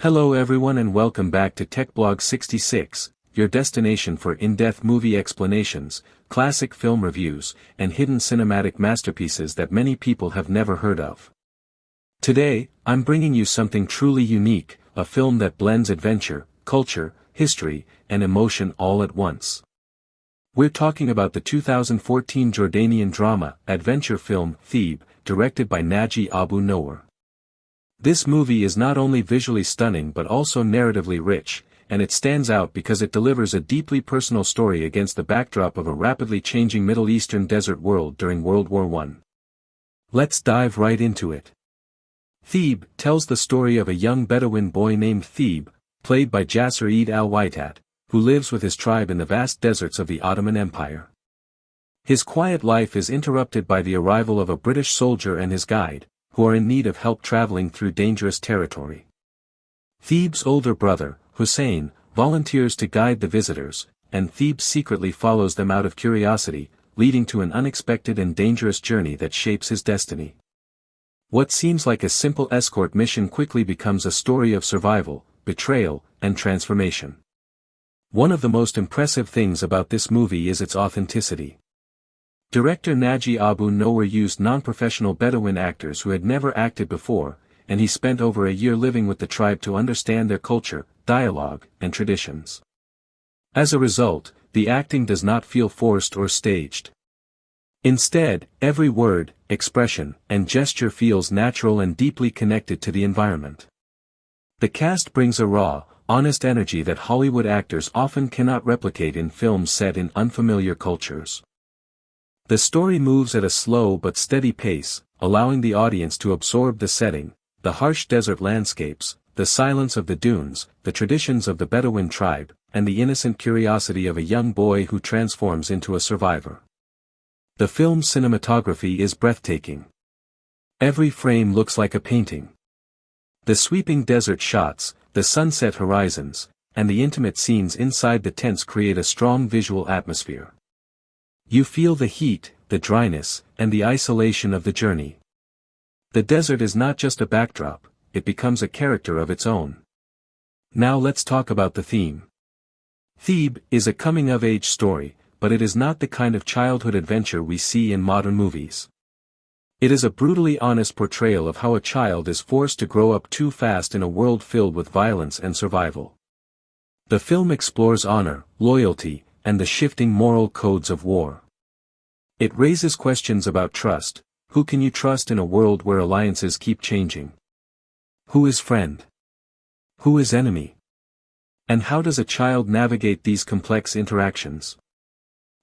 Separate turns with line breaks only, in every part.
Hello everyone and welcome back to TechBlog 66, your destination for in-depth movie explanations, classic film reviews, and hidden cinematic masterpieces that many people have never heard of. Today, I'm bringing you something truly unique, a film that blends adventure, culture, history, and emotion all at once. We're talking about the 2014 Jordanian drama, adventure film, Theeb, directed by Naji Abu Nowar. This movie is not only visually stunning but also narratively rich, and it stands out because it delivers a deeply personal story against the backdrop of a rapidly changing Middle Eastern desert world during World War I. Let's dive right into it. Theeb tells the story of a young Bedouin boy named Theeb, played by Jasser Eid al-Waitat, who lives with his tribe in the vast deserts of the Ottoman Empire. His quiet life is interrupted by the arrival of a British soldier and his guide, who are in need of help traveling through dangerous territory. Theeb's older brother, Hussein, volunteers to guide the visitors, and Theeb secretly follows them out of curiosity, leading to an unexpected and dangerous journey that shapes his destiny. What seems like a simple escort mission quickly becomes a story of survival, betrayal, and transformation. One of the most impressive things about this movie is its authenticity. Director Naji Abu Nowar used non-professional Bedouin actors who had never acted before, and he spent over a year living with the tribe to understand their culture, dialogue, and traditions. As a result, the acting does not feel forced or staged. Instead, every word, expression, and gesture feels natural and deeply connected to the environment. The cast brings a raw, honest energy that Hollywood actors often cannot replicate in films set in unfamiliar cultures. The story moves at a slow but steady pace, allowing the audience to absorb the setting, the harsh desert landscapes, the silence of the dunes, the traditions of the Bedouin tribe, and the innocent curiosity of a young boy who transforms into a survivor. The film's cinematography is breathtaking. Every frame looks like a painting. The sweeping desert shots, the sunset horizons, and the intimate scenes inside the tents create a strong visual atmosphere. You feel the heat, the dryness, and the isolation of the journey. The desert is not just a backdrop, it becomes a character of its own. Now let's talk about the theme. Theeb is a coming-of-age story, but it is not the kind of childhood adventure we see in modern movies. It is a brutally honest portrayal of how a child is forced to grow up too fast in a world filled with violence and survival. The film explores honor, loyalty, and the shifting moral codes of war. It raises questions about trust. Who can you trust in a world where alliances keep changing? Who is friend? Who is enemy? And how does a child navigate these complex interactions?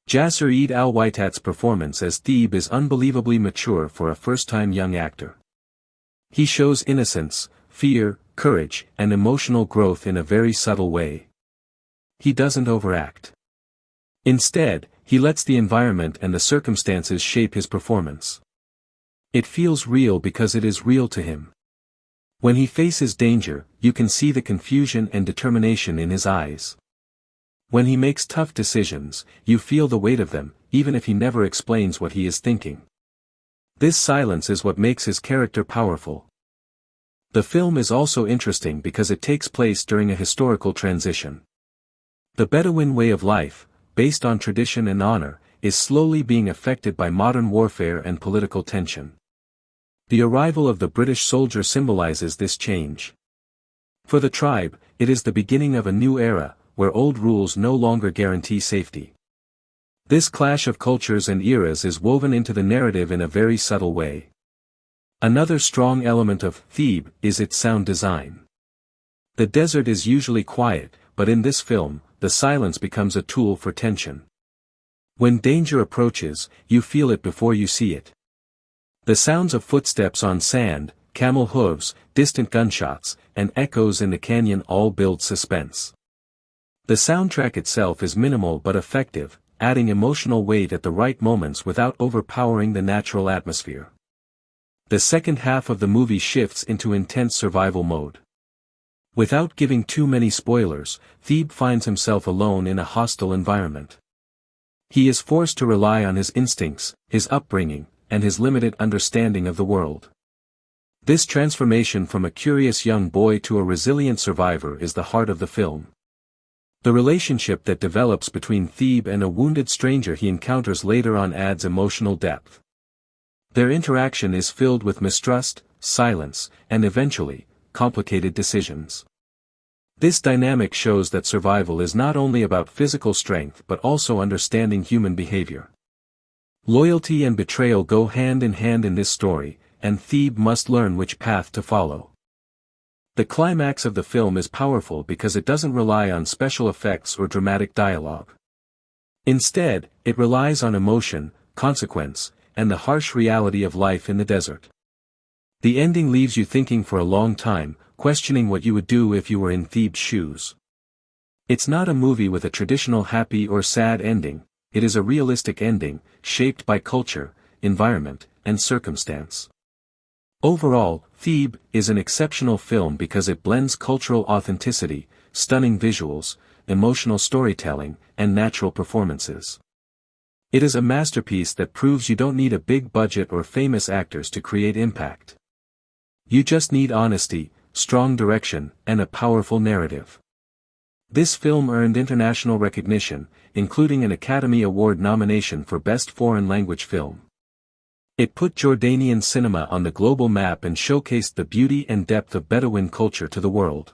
Jasser Eid al-Waitat's performance as Theeb is unbelievably mature for a first-time young actor. He shows innocence, fear, courage, and emotional growth in a very subtle way. He doesn't overact. Instead, he lets the environment and the circumstances shape his performance. It feels real because it is real to him. When he faces danger, you can see the confusion and determination in his eyes. When he makes tough decisions, you feel the weight of them, even if he never explains what he is thinking. This silence is what makes his character powerful. The film is also interesting because it takes place during a historical transition. The Bedouin way of life, based on tradition and honor, is slowly being affected by modern warfare and political tension. The arrival of the British soldier symbolizes this change. For the tribe, it is the beginning of a new era, where old rules no longer guarantee safety. This clash of cultures and eras is woven into the narrative in a very subtle way. Another strong element of Theeb is its sound design. The desert is usually quiet, but in this film, the silence becomes a tool for tension. When danger approaches, you feel it before you see it. The sounds of footsteps on sand, camel hooves, distant gunshots, and echoes in the canyon all build suspense. The soundtrack itself is minimal but effective, adding emotional weight at the right moments without overpowering the natural atmosphere. The second half of the movie shifts into intense survival mode. Without giving too many spoilers, Theeb finds himself alone in a hostile environment. He is forced to rely on his instincts, his upbringing, and his limited understanding of the world. This transformation from a curious young boy to a resilient survivor is the heart of the film. The relationship that develops between Theeb and a wounded stranger he encounters later on adds emotional depth. Their interaction is filled with mistrust, silence, and eventually, complicated decisions. This dynamic shows that survival is not only about physical strength but also understanding human behavior. Loyalty and betrayal go hand in hand in this story, and Theeb must learn which path to follow. The climax of the film is powerful because it doesn't rely on special effects or dramatic dialogue. Instead, it relies on emotion, consequence, and the harsh reality of life in the desert. The ending leaves you thinking for a long time, questioning what you would do if you were in Theeb's shoes. It's not a movie with a traditional happy or sad ending, it is a realistic ending, shaped by culture, environment, and circumstance. Overall, Theeb is an exceptional film because it blends cultural authenticity, stunning visuals, emotional storytelling, and natural performances. It is a masterpiece that proves you don't need a big budget or famous actors to create impact. You just need honesty, strong direction, and a powerful narrative. This film earned international recognition, including an Academy Award nomination for Best Foreign Language Film. It put Jordanian cinema on the global map and showcased the beauty and depth of Bedouin culture to the world.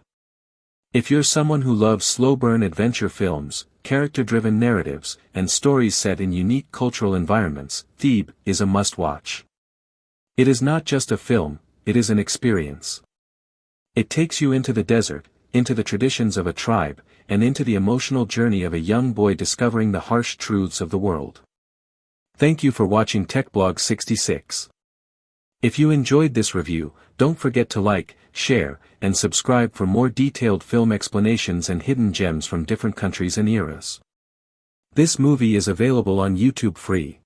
If you're someone who loves slow-burn adventure films, character-driven narratives, and stories set in unique cultural environments, Theeb is a must-watch. It is not just a film, it is an experience. It takes you into the desert, into the traditions of a tribe, and into the emotional journey of a young boy discovering the harsh truths of the world. Thank you for watching TechBlog 66. If you enjoyed this review, don't forget to like, share, and subscribe for more detailed film explanations and hidden gems from different countries and eras. This movie is available on YouTube free.